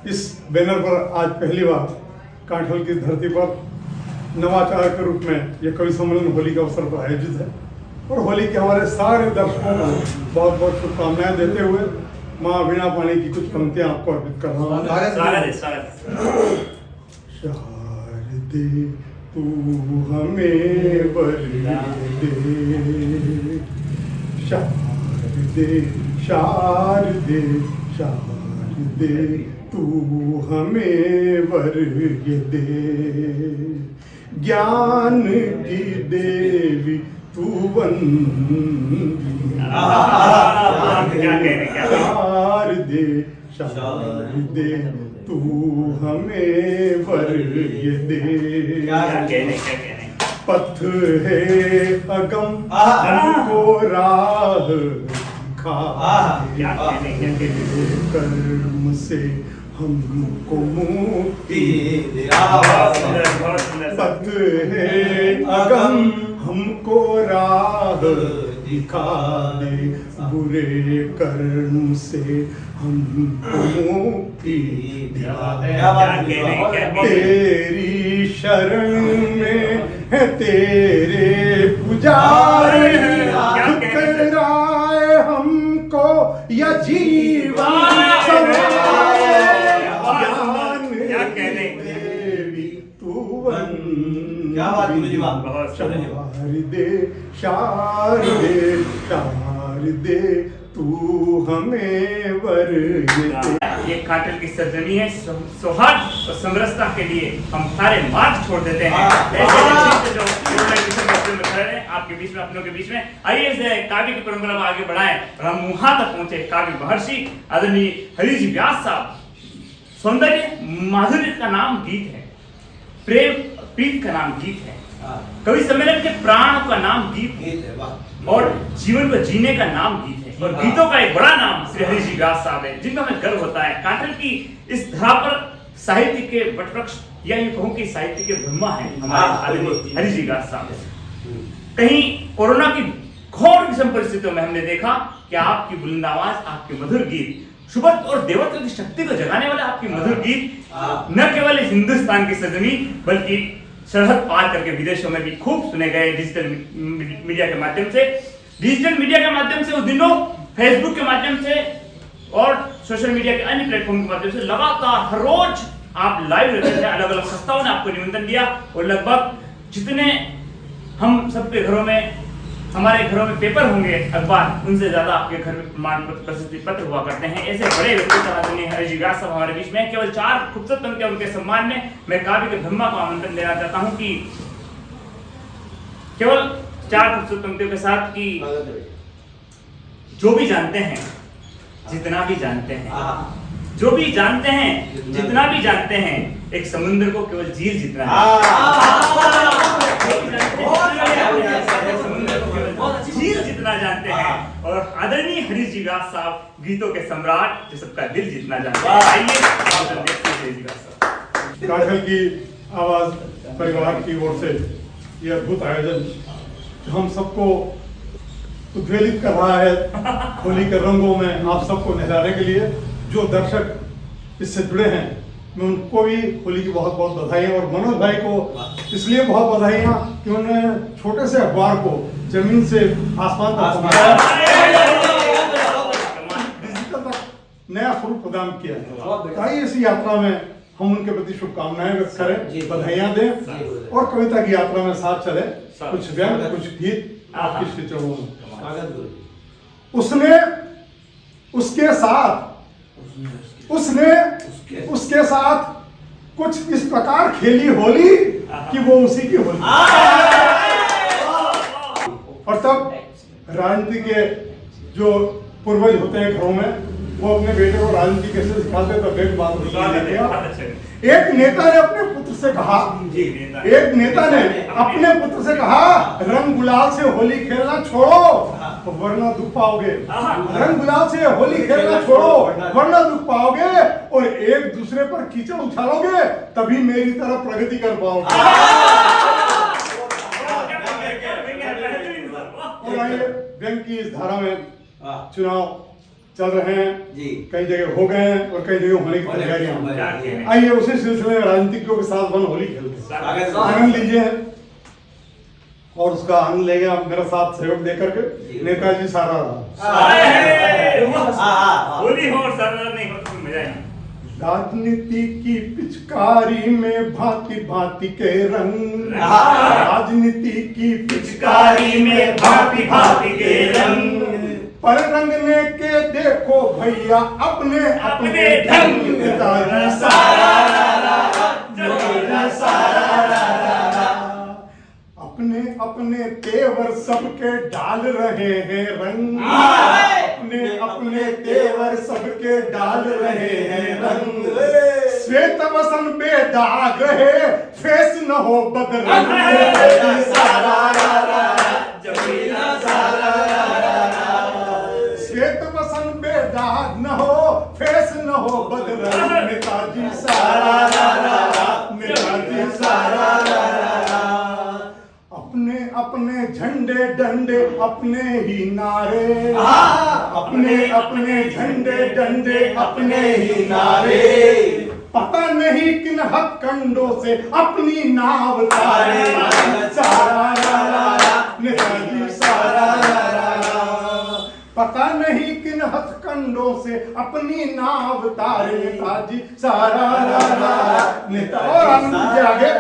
इस बैनर पर आज पहली बार कांठल की धरती पर नवाचार के रूप में यह कवि सम्मेलन होली के अवसर पर आयोजित है और होली के हमारे सारे दर्शकों को बहुत बहुत शुभकामनाएं देते हुए माँ वीणा पानी की कुछ पंक्तियां आपको अर्पित कर रहा हूँ। शारदे तू हमें वर दे, शारदे शारदे शारदे तू हमें वर दे, ज्ञान की देवी तू शारदे शारदे तू हमें वर दे, पथ है अगम हमको राह दिखा, कर्म से हमको मुक्ति पथ है अगम हमको राह दिखा दे, बुरे कर्म से हमको मुक्ति दिला दे, तेरी शरण में है तेरे पुजारी, ठुकराए हमको या जीवन देवी तू शारदे शारदे शारदे तू हमें वर दे। ये कांठल की सरजमी है, सौहार्द और समरसता के लिए हम सारे मार्ग छोड़ देते हैं। जो आपके बीच में, अपनों के बीच में, आइए इस काव्य की परंपरा को आगे बढ़ाएं और हम वहां तक पहुंचे। काव्य महर्षि आदरणीय हरि जी व्यास साहब, सौंदर्य माधुर्य का नाम गीत है, प्रेम प्रीत का नाम गीत है, कवि सम्मेलन के प्राण का नाम गीत है और जीवन को जीने का नाम गीत है और गीतों का एक बड़ा नाम श्री हरि जी व्यास साहब है, जिनका हमें गर्व होता है। कांठल की इस धरा पर साहित्य के वटवृक्ष या यूं कहूं कि साहित्य के ब्रह्मा है हमारे हरि जी व्यास साहब। कहीं कोरोना की घोर विषम परिस्थितियों में हमने देखा कि आपकी बुलंद आवाज, आपके मधुर गीत, शुभत्व और देवत्व की शक्ति को जगाने वाले आपके मधुर गीत न केवल हिंदुस्तान की सरजमी बल्कि सरहद पार करके विदेशों में भी खूब सुने गए। डिजिटल मीडिया के माध्यम से उस दिनों फेसबुक के माध्यम से और सोशल मीडिया के अन्य प्लेटफॉर्म के माध्यम से लगातार हर रोज आप लाइव रहते थे। अलग अलग संस्थाओं ने आपको निमंत्रण दिया और लगभग जितने हम सबके घरों में, हमारे घरों में पेपर होंगे, अखबार, उनसे ज्यादा आपके घर में प्रमाण पत्र, प्रशस्ति पत्र हुआ करते हैं। ऐसे बड़े व्यक्तित्व आदरणीय हरि जी व्यास साहब हमारे बीच में। केवल 4 खूबसूरत पंक्तियां उनके सम्मान में मैं काव्य के ब्रह्मा को आमंत्रण देना चाहता हूं कि केवल 4 खूबसूरत पंक्तियों के साथ कि जो भी जानते हैं, जितना भी जानते हैं, जो भी जानते हैं, जितना भी जानते हैं, एक समुद्र को केवल झील जितना है। झील जितना जानते हैं और आदरणीय हरि जी व्यास साहब गीतों के सम्राट जो सबका दिल जितना जानते हैं। आइए कांठल की आवाज परिवार की ओर से यह अद्भुत आयोजन हम सबको उद्वेलित कर रहा है होली के रंगों में आप सबको नहलाने के लिए। जो दर्शक इससे जुड़े हैं मैं उनको भी होली की बहुत बहुत बधाई और मनोज भाई को इसलिए बहुत बधाइयाँ कि उन्होंने छोटे से अखबार को जमीन से आसमान तक पहुंचाया, डिजिटल तक नया स्वरूप प्रदान किया। ताकि इस यात्रा में हम उनके प्रति शुभकामनाएं व्यक्त करें, बधाइयाँ दें और कविता की यात्रा में साथ चले। कुछ व्यंग, कुछ गीत आपकी श्री चरणों में। उसने उसके साथ कुछ इस प्रकार खेली होली कि वो उसी की होली। और तब राजनीति के जो पूर्वज होते हैं घरों में, वो अपने बेटे को राजनीति कैसे सिखाते तो बेट बात एक नेता ने अपने पुत्र से कहा, रंग गुलाल से होली खेलना छोड़ो वरना दुख पाओगे। रंग गुलाल से होली खेलना छोड़ो वरना दुख पाओगे और एक दूसरे पर कीचड़ उछालोगे तभी मेरी तरफ प्रगति कर पाओगे। और आइए व्यंग की इस धारा में चुनाव चल रहे हैं जी। कई जगह हो गए हैं और कई जगह होने की तैयारियां हो जाके हैं। आइए उसी सिलसिले में राजनीतिज्ञों के साथ वन होली खेलते हैं। आनंद लीजिए और उसका आनंद लेंगे आप मेरा साथ सहयोग देकर के। नेताजी सारा होली हो और सरदार नहीं हो तो मजा नहीं। राजनीति की पिचकारी में भांति भांति के रंग, राजनीति की पिचकारी में भांति भांति के रंग, पर रंगने के देखो भैया अपने अपने ढंग। नेताजी सारा अपने अपने तेवर सबके डाल रहे हैं रंग, अपने अपने तेवर सबके डाल रहे हैं रंग। श्वेत वसन बेदाग है फेस न हो बदरंग। श्वेत वसन बेदाग न हो फेस न हो बदरंग। नेताजी सारा नेताजी सारा अपने अपने झंडे डंडे अपने ही नारे, अपने अपने झंडे डंडे अपने ही नारे। पता नहीं किन हथकंडों से अपनी नाव तारे। सारा नेताजी सारा पता नहीं किन हथकंडों से अपनी नाव तारे। नेताजी सारा नेता और आनंद के आगे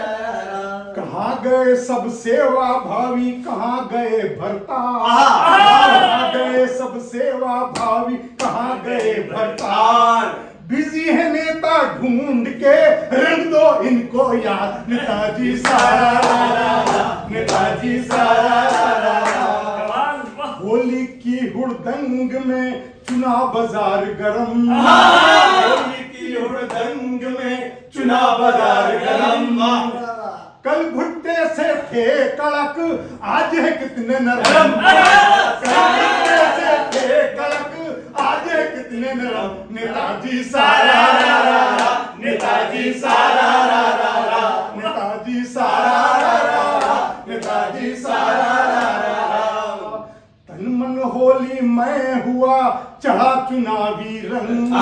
कहाँ गए सब सेवा भावी, कहाँ गए भरता, कहाँ गए सब सेवा भावी, कहाँ गए भरता। बिजी है नेता ढूंढ के रंग दो इनको याद। नेताजी सारा नेताजी सारा होली की हुड़दंग में चुना बाजार गरम, होली की हुड़दंग में चुना बाजार गरम। कल भुट्टे से थे कड़क आज है कितने नरम, कल भुट्टे से थे कड़क आज है कितने नरम। नेताजी सारा नेताजी सारा नेताजी सारा नेताजी सारा। तन मन होली मैं हुआ चढ़ा चुनावी रंग,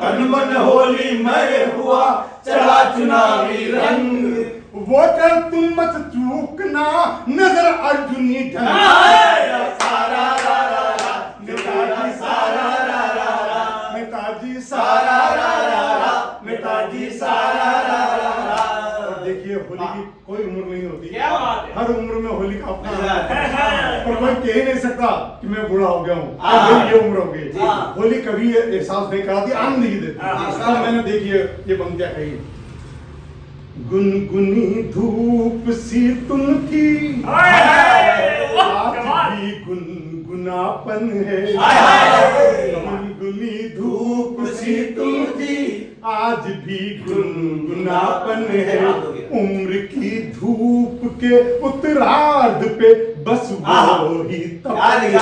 तन मन होली मैं हुआ चढ़ा चुनावी रंग। वोटर तुम मत चूकना नजर अर्जुनी ढंग। सारा नेताजी सारा नेताजी सारा नेताजी सारा। देखिए होली की कोई उम्र नहीं होती, क्या बात है? हर उम्र में होली का अपना पर कोई कह ही नहीं सकता कि मैं बूढ़ा हो गया हूँ, ये उम्र हो गई। होली कभी एहसास नहीं कराती, आनंद ही देती। मैंने देखिए ये पंक्तियां कही। गुनगुनी धूप सी तुम थी आज भी गुनगुनापन है। गुनगुनी धूप सी तुम थी आज भी गुनगुनापन है। उम्र की धूप के उत्तरार्ध पे बस वो ही तपन है।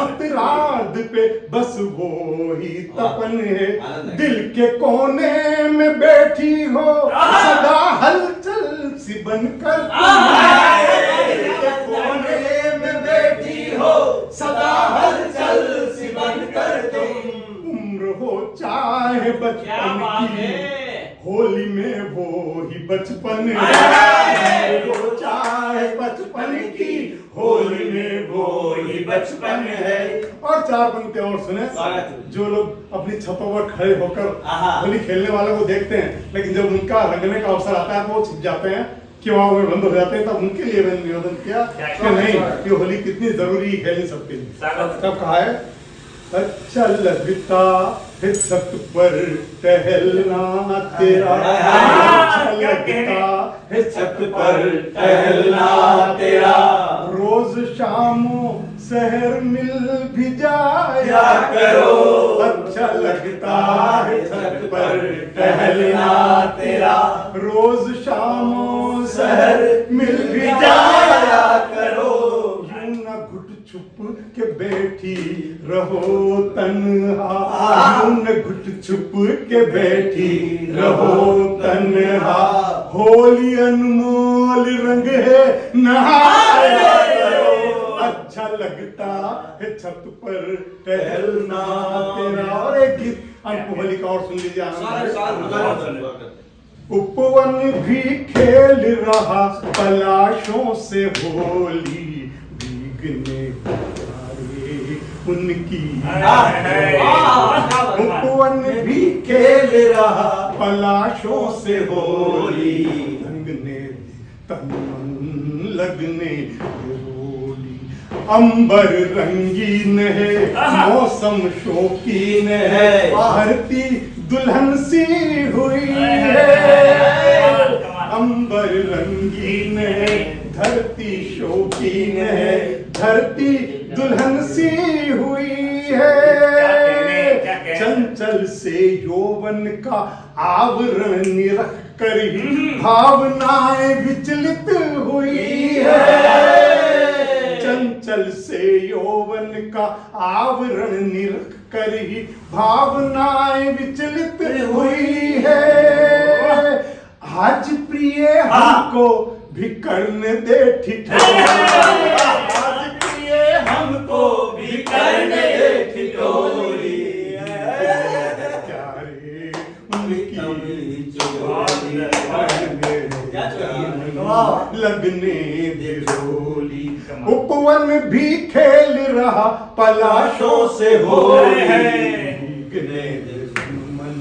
उत्तरार्ध पे बस वो ही तपन है। दिल के कोने में बैठी हो सदा हलचल सी बनकर। दिल के कोने में बैठी हो सदा हलचल सी बनकर तुम। उम्र हो चाहे बचपन की होली में वो ही बचपन है। वो चाहे बचपन की होली में वो ही बचपन है। और चार पंक्तियां और सुने। जो लोग अपनी छतों पर खड़े होकर होली खेलने वालों को देखते हैं, लेकिन जब उनका रंगने का अवसर आता है तो वो छिप जाते हैं, किवाओं में बंद हो जाते हैं। तब उनके लिए मैंने निवेदन किया कि नहीं, कि होली कितनी जरूरी है खेलनी सबके लिए। तब कहा है अच्छा लगता है छत पर टहलना तेरा, अच्छा लगता है छत पर टहलना तेरा। रोज शामों शहर मिल भी जाया करो, अच्छा लगता है छत पर टहलना तेरा। रोज शामों शहर मिल भी जाया करो। यूं न घुट छुप के बैठी रहो तन्हा, यूं न घुट छुप के बैठी रहो तन्हा। होली अनमोल रंग है नहाया करो, अच्छा लगता है छत पर टहलना तेरा। और एक गीत आपको होली का और सुन लीजिए आनंद। उपवन भी खेल रहा पलाशों से होली, भीगने प्यारे उनकी। उपवन भी खेल रहा पलाशों से होली, रंगने तन मन लगने होली। अंबर रंगीन है मौसम शौकीन है, भारती दुल्हन सी हुई है। अंबर रंगीन है धरती शौकीन है, धरती दुल्हन सी हुई है। चंचल से यौवन का आवरण निरख कर ही भावनाएं विचलित हुई है। चंचल से यौवन का आवरण निरख कर ही भावनाएं विचलित हुई है। आज प्रिय हमको भी करने दे ठिठोली, आज प्रिय हमको भी करने दे ठिठोली। प्यारे उनकी चोली लगने दे होली। उपवन भी खेल रहा पलाशों से होली, भीगने दे मन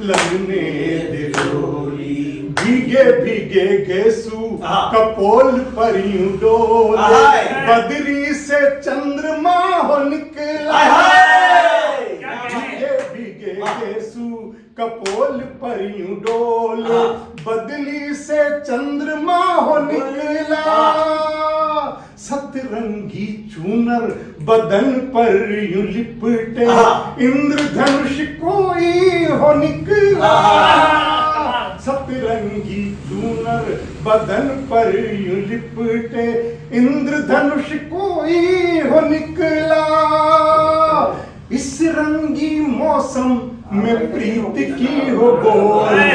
लगने दे होली। भीगे भीगे गेसु कपोल पर यूं डोले, बदरी से चंद्रमा हो निकला। भीगे भीगे गेसु कपोल पर यूं डोले, बदली से चंद्रमा हो निकला। सतरंगी चूनर बदन पर यूं लिपटे, इंद्रधनुष कोई हो निकला। सतरंगी चूनर बदन पर यूं लिपटे, इंद्रधनुष कोई हो निकला। इस रंगी मौसम में प्रीत की हो बोली,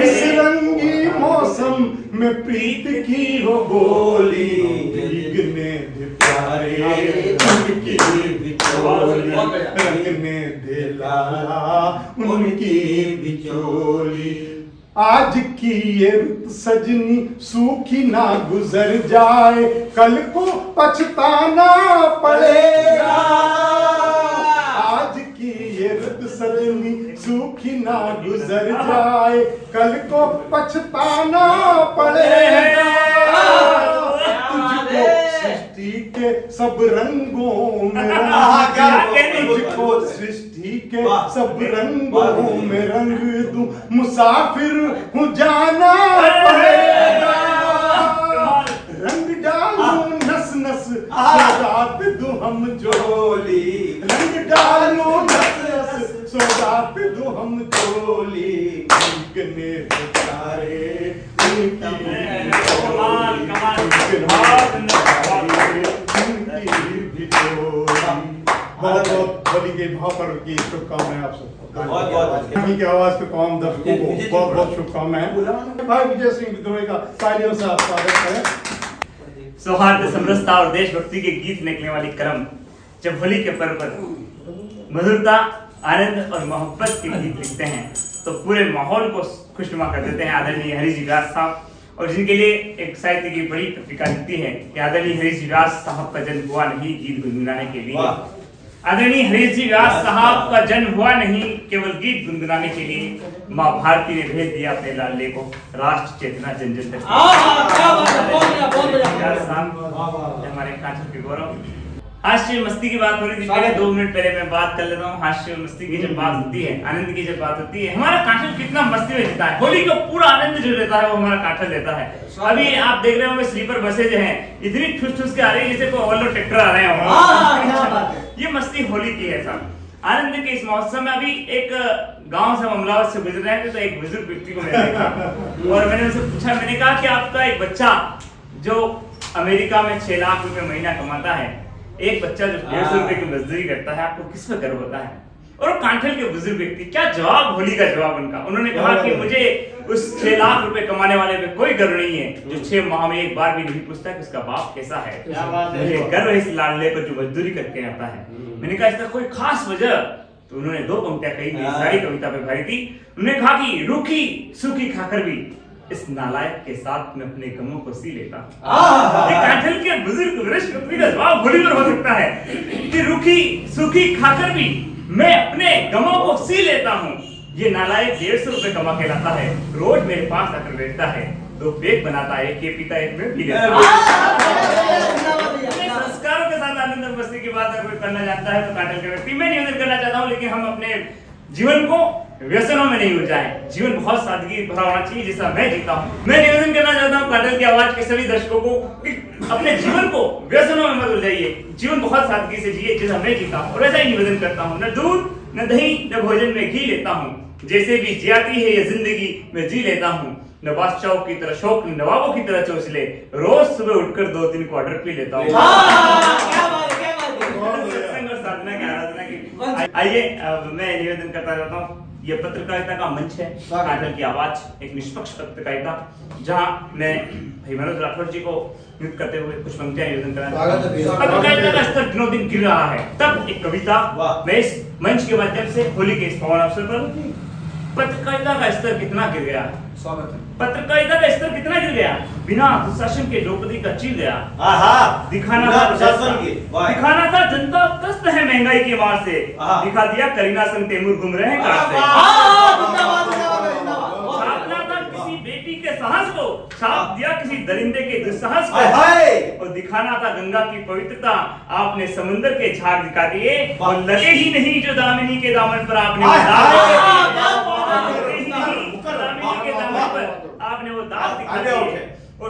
इस रंगी मौसम में प्रीत की हो बोली। भीगने दे प्यारे उनकी बिचोली, रंगने दे लाला उनकी बिचोली। आज की ये रुत सजनी सूखी ना गुजर जाए, कल को पछताना पड़ेगा। आज की ये रुत सजनी सूखी ना गुजर जाए, कल को पछताना पड़ेगा। तुझको सृष्टि के सब रंगों में रंग, तुझको सृष्टि के सब रंगों में रंग दूं, मुसाफिर हूँ जाना पड़ेगा। रंग डालूं नस नस सौगात दूं हम जोली, रंग डालूं नस नस सौगात दूं हम जोली। भीगने बेचारे बहुत बहुत होली के भाव पर्व की शुभकामनाएं आप सबको। बहुत की आवाज के कौम दर्शकों को बहुत बहुत शुभकामनाएं। भाई विजय सिंह विद्रोही का तालियों से आप स्वागत करें। सौहार्द, समरसता और देशभक्ति के गीत निकलने वाली क्रम जब होली के पर्व पर मधुरता, आनंद और मोहब्बत के गीत लिखते हैं तो पूरे माहौल को खुशनुमा कर देते हैं आदरणीय हरीश जी व्यास साहब, और जिनके लिए एक साहित्य की बड़ी पत्रिका लिखती है कि आदरणीय हरीश जी व्यास साहब का जन्म हुआ नहीं गीत गुनगुनाने के लिए। आदरणीय हरीश जी व्यास साहब का जन्म हुआ नहीं केवल गीत गुनगुनाने के लिए, माँ भारती ने भेज दिया अपने लाडले को राष्ट्र चेतना जन जन तक। हमारे कांचन के गौरव। हास्य मस्ती की बात हो रही थी पहले, 2 मिनट पहले मैं बात कर लेता हूँ। हास्य मस्ती की जब बात होती है, आनंद की जब बात होती है, हमारा कांचन कितना मस्ती में जीता है। होली का पूरा आनंद जो लेता है वो हमारा कांचन लेता है। अभी आप देख रहे होंगे स्लीपर बसें जो हैं इतनी ठुस ठुस के आ रही है जैसे कोई ओवरलोड ट्रैक्टर आ रहे हैं। ये मस्ती होली की है साहब। आनंद के इस महोत्सव में अभी एक गांव से अमलावत से गुजर रहे थे तो एक बुजुर्ग व्यक्ति को मैंने देखा और मैंने उनसे पूछा, मैंने कहा कि आपका एक बच्चा जो अमेरिका में 6 लाख रुपए महीना कमाता है, एक बच्चा जो 150 रुपए की मजदूरी करता है, आपको किस पे गर्व होता है? और कांठल के बुजुर्ग व्यक्ति, क्या जवाब, होली का जवाब उनका। उन्होंने कहा कि मुझे उस 6 लाख रुपए कमाने वाले पे कोई गर्व नहीं है जो 6 माह में एक बार भी नहीं पूछता कि उसका बाप कैसा है। मुझे गर्व है इस लाडले पर जो मजदूरी करके आता है। मैंने कहा इसका कोई खास वजह, तो उन्होंने 2 पंक्तियां कही, सारी कविता पे भारी थी। उन्होंने कहा कि रूखी सूखी खाकर भी इस नालायक के साथ में अपने गमों को सी लेता। ये कांठल के बुजुर्ग वरिष्ठ व्यक्ति का जवाब होली पर हो सकता है कि रूखी सूखी खाकर भी मैं अपने गमों को सी लेता हूँ। ये नालायक 150 रुपए कमा के लाता है, रोज मेरे पास आकर बैठता है, 2 पेग बनाता है, एक ये पीता एक में पी लेता है। संस्कारों के साथ आनंद मस्ती की बात अगर कोई करना चाहता है तो कांठल के व्यक्ति मैं निवेदन करना चाहता हूँ, लेकिन हम अपने जीवन को व्यसनों में नहीं उलझाएं। जीवन बहुत सादगी भरा होना चाहिए जैसा मैं जीता हूँ। मैं निवेदन करना चाहता हूँ कांठल की आवाज के सभी दर्शकों को कि अपने जीवन को व्यसनों में मत उलझाइए, जीवन बहुत सादगी से जिए जैसा मैं जीता हूँ। और ऐसा ही निवेदन करता हूँ, न दूध न दही न भोजन में घी लेता हूँ, जैसे भी जियाती है ये जिंदगी मैं जी लेता हूँ। न बादशाहों की तरह शौक न नवाबों की तरह चौचले, रोज सुबह उठकर 2-3 क्वार्टर पी लेता हूँ। साधना की आराधना की। आइए मैं निवेदन करता रहता हूँ, यह पत्रकारिता का मंच है, कांठल की आवाज, एक निष्पक्ष पत्रकारिता, जहां मैं भाई मनोज राठौर जी को नियुक्त करते हुए कुछ पंक्तियां निवेदन करना। पत्रकारिता का स्तर दिनों दिन गिर रहा है, तब एक कविता मैं इस मंच के माध्यम से होली के इस पावन अवसर पर, पत्रकारिता का स्तर कितना गिर गया, पत्रकारिता का स्तर कितना गिर गया, बिना दुशासन के द्रौपदी का चीर गया। दिखाना था जनता त्रस्त है महंगाई की मार से, दिखा दिया करीना संग तैमूर घूम रहे हैं कार से। छापना था किसी बेटी के साहस को, छाप दिया किसी दरिंदे के दुस्साहस को। और दिखाना था गंगा की पवित्रता, आपने समंदर के झाग दिखा दिए, और लगे ही नहीं जो दामिनी के दामन पर आपने आपने वो दाग दिखा दिए। और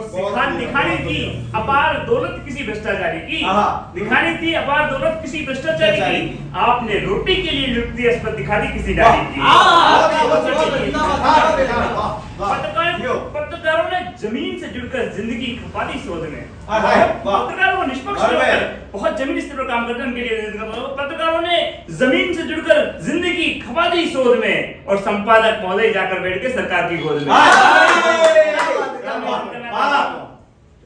दिखानी थी अपार दौलत किसी भ्रष्टाचारी की, दिखानी थी अपार दौलत किसी भ्रष्टाचारी की, आपने रोटी के लिए लुटती अस्पत दिखा दी किसी नारी की। पत्रकारों ने जमीन से जुड़कर जिंदगी खपा दी शोध में। पत्रकारों को निष्पक्ष बहुत जमीन स्तर पर काम करते हैं, उनके लिए पत्रकारों ने जमीन से जुड़कर जिंदगी खपा दी शोध में, और संपादक महोदय जाकर बैठ के सरकार की गोद में।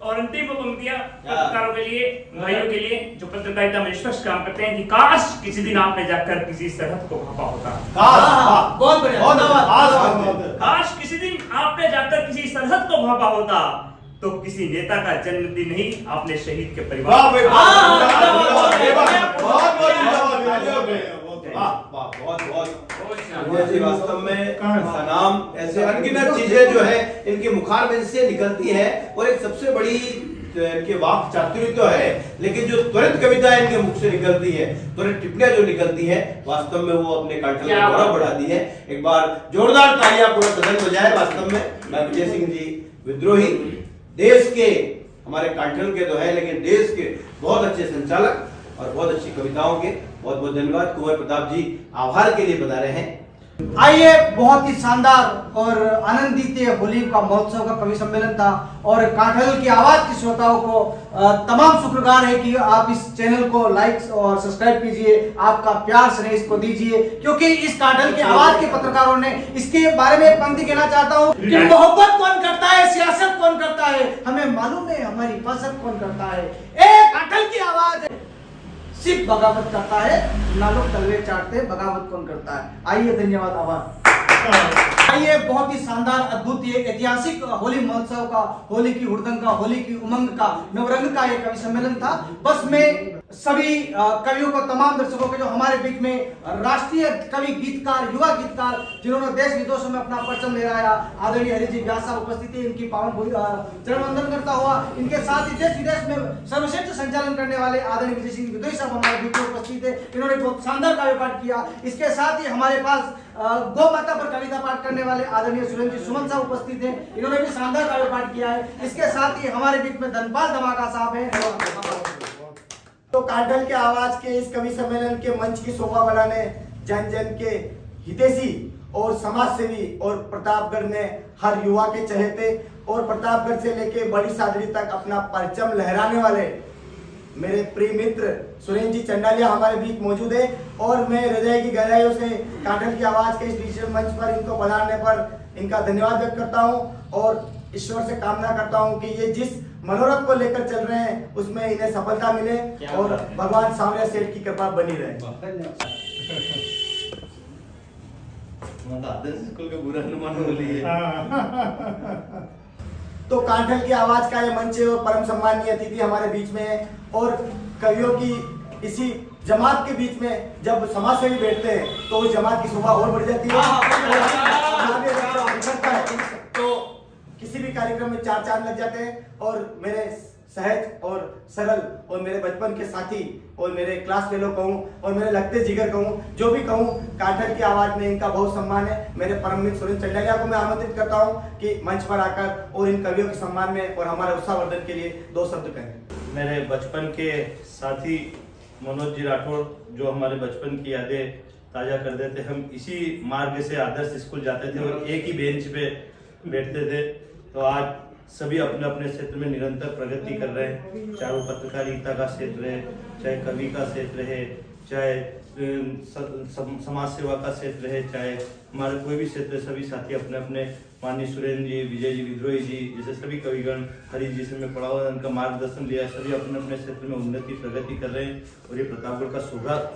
और अंतिम पंक्तियां पत्रकारों के लिए, भाइयों के लिए जो पत्रकारिता में निष्पक्ष काम करते हैं, कि काश किसी दिन आपने जाकर किसी सरहद को भापा होता। बहुत बढ़िया। काश किसी दिन आपने जाकर किसी सरहद को भापा होता, तो किसी नेता का जन्मदिन नहीं आपने शहीद के परिवार। वास्तव में सलाम, ऐसे अनगिनत चीजें जो है इनके मुखारबिंद से निकलती है, और एक सबसे बड़ी इनके वाक चातुर्य तो है, लेकिन जो त्वरित कविता इनके मुख से निकलती है, त्वरित टिप्पणियां जो निकलती है, वास्तव में वो अपने कांठल को गौरव बढ़ाती है। एक बार जोरदार तालियां पूरा सदन बजाए। वास्तव में मैं विजय सिंह जी विद्रोही, देश के हमारे कांठल के तो है, लेकिन देश के बहुत अच्छे संचालक और बहुत अच्छी कविताओं के बहुत बहुत धन्यवाद। कुंवर प्रताप जी आभार के लिए बता रहे हैं। आइए, बहुत ही शानदार और आनंदित होली का महोत्सव का कवि सम्मेलन था, और कांठल की आवाज के श्रोताओं को तमाम शुक्रगुजार है कि आप इस चैनल को लाइक और सब्सक्राइब कीजिए, आपका प्यार स्नेह इसको दीजिए, क्योंकि इस कांठल की आवाज के पत्रकारों ने इसके बारे में एक पंक्ति कहना चाहता हूँ कि मोहब्बत कौन करता है, सियासत कौन करता है, हमें मालूम है हमारी हिफाजत कौन करता है। एक कांठल की आवाज है, सिर्फ बगावत करता है, ना लोग तलवे चाटते, बगावत कौन करता है। आइए, धन्यवाद, आभार। आइए, बहुत ही शानदार, अद्भुत, ऐतिहासिक होली महोत्सव का, होली की हुड़दंग का, होली की उमंग का, नवरंग का एक कवि सम्मेलन था। बस मैं सभी कवियों को, तमाम दर्शकों को, जो हमारे बीच में राष्ट्रीय कवि गीतकार, युवा गीतकार, जिन्होंने देश विदेशों में अपना परचम लहराया, आदरणीय हरि जी व्यास साहब उपस्थित थे, इनकी पावन चरण वंदन करता हुआ, इनके साथ ही देश विदेश में सर्वश्रेष्ठ संचालन करने वाले आदरणीय विजय सिंह विद्रोही साहब हमारे बीच में उपस्थित थे, इन्होंने बहुत शानदार काव्य पाठ किया। इसके साथ ही हमारे पास गौ माता पर कविता पाठ करने वाले आदरणीय सुरेंद्र सुमन साहब उपस्थित हैं, इन्होंने भी शानदार काव्य पाठ किया है। इसके साथ ही हमारे बीच में धनपाल धमाका साहब हैं। तो कांठल के आवाज के इस कवि सम्मेलन के मंच की शोभा बढ़ाने जन जन के हितैषी और समाज सेवी और प्रतापगढ़ में हर युवा के चहेते और प्रतापगढ़ से लेके बड़ी सादरी तक अपना परचम लहराने वाले मेरे प्रिय मित्र सुरेंद्र जी चंडालिया हमारे बीच मौजूद है और मैं हृदय की गहराइयों से काठल की आवाज के इस डिजिटल मंच पर इनको पधारने पर इनका धन्यवाद व्यक्त करता हूं और ईश्वर से कामना करता हूं कि ये जिस मनोरथ को लेकर चल रहे हैं उसमें इन्हें सफलता मिले और भगवान सांवरिया सेठ की कृपा बनी रहे। स्कूल का बुरा अनुमान बोलिए। तो काठल की आवाज का ये मंच और परम सम्मानीय अतिथि हमारे बीच में है और कवियों की इसी जमात के बीच में जब समाज सेवी बैठते हैं तो उस जमात की शोभा और बढ़ जाती है। तो किसी भी कार्यक्रम में चार चांद लग जाते हैं और मेरे सहज और सरल और मेरे बचपन के साथी और मेरे क्लास फेलो कहूँ और मेरे लगते जिगर कहूँ, जो भी कहूँ, काठल की आवाज में इनका बहुत सम्मान है। मेरे परम मित्र सुरेंद्र चंडालिया को मैं आमंत्रित करता हूँ कि मंच पर आकर और इन कवियों के सम्मान में और हमारे उत्साहवर्धन के लिए दो शब्द कहें। मेरे बचपन के साथी मनोज जी राठौड़ जो हमारे बचपन की यादें ताज़ा कर देते, हम इसी मार्ग से आदर्श स्कूल जाते थे और एक ही बेंच पे बैठते थे। तो आज सभी अपने अपने क्षेत्र में निरंतर प्रगति कर रहे हैं, चाहे वो पत्रकारिता का क्षेत्र है, चाहे कवि का क्षेत्र है, चाहे समाज सेवा का क्षेत्र है, चाहे हमारे कोई भी क्षेत्र, सभी साथी अपने अपने माननीय सुरेंद्र जी, विजय जी, विद्रोही जी जैसे सभी कविगण, हरीश जी से मैं पढ़ा हुआ उनका मार्गदर्शन लिया है, सभी अपने अपने क्षेत्र में उन्नति प्रगति कर रहे हैं। और ये प्रतापगढ़ का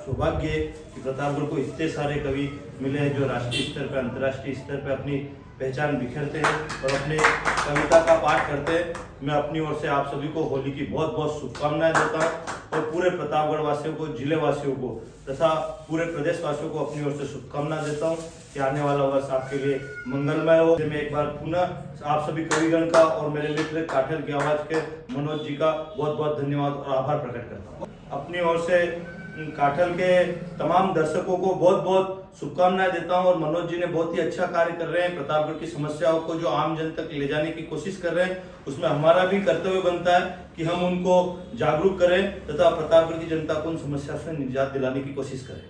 सौभाग्य है कि प्रतापगढ़ को इतने सारे कवि मिले हैं जो राष्ट्रीय स्तर पर, अंतर्राष्ट्रीय स्तर पर अपनी पहचान बिखेरते हैं और अपने कविता का पाठ करते हैं। मैं अपनी ओर से आप सभी को होली की बहुत बहुत शुभकामनाएं देता हूँ और पूरे प्रतापगढ़ वासियों को, जिले वासियों को तथा पूरे प्रदेश वासियों को अपनी ओर से शुभकामनाएं देता हूँ कि आने वाला वर्ष आपके लिए मंगलमय हो। मैं एक बार पुनः आप सभी कविगण का और मेरे मित्र काठल की आवाज के मनोज जी का बहुत बहुत धन्यवाद और आभार प्रकट करता हूँ। अपनी ओर से काठल के तमाम दर्शकों को बहुत बहुत शुभकामनाएं देता हूं और मनोज जी ने बहुत ही अच्छा कार्य कर रहे हैं। प्रतापगढ़ की समस्याओं को जो आम जन तक ले जाने की कोशिश कर रहे हैं, उसमें हमारा भी कर्तव्य बनता है कि हम उनको जागरूक करें तथा प्रतापगढ़ की जनता को उन समस्या से निजात दिलाने की कोशिश करें।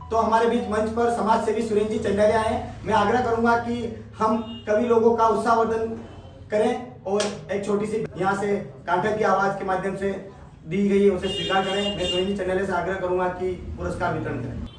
तो हमारे बीच मंच पर समाज सेवी सुरेंद्र जी चंडालिया हैं। मैं आग्रह करूंगा कि हम कवि लोगों का उत्साहवर्धन करें और एक छोटी सी यहाँ से काठल की आवाज के माध्यम से दी गई उसे स्वीकार करें। मैं सुरेंद्र जी चंडालिया से आग्रह करूंगा कि पुरस्कार वितरण करें।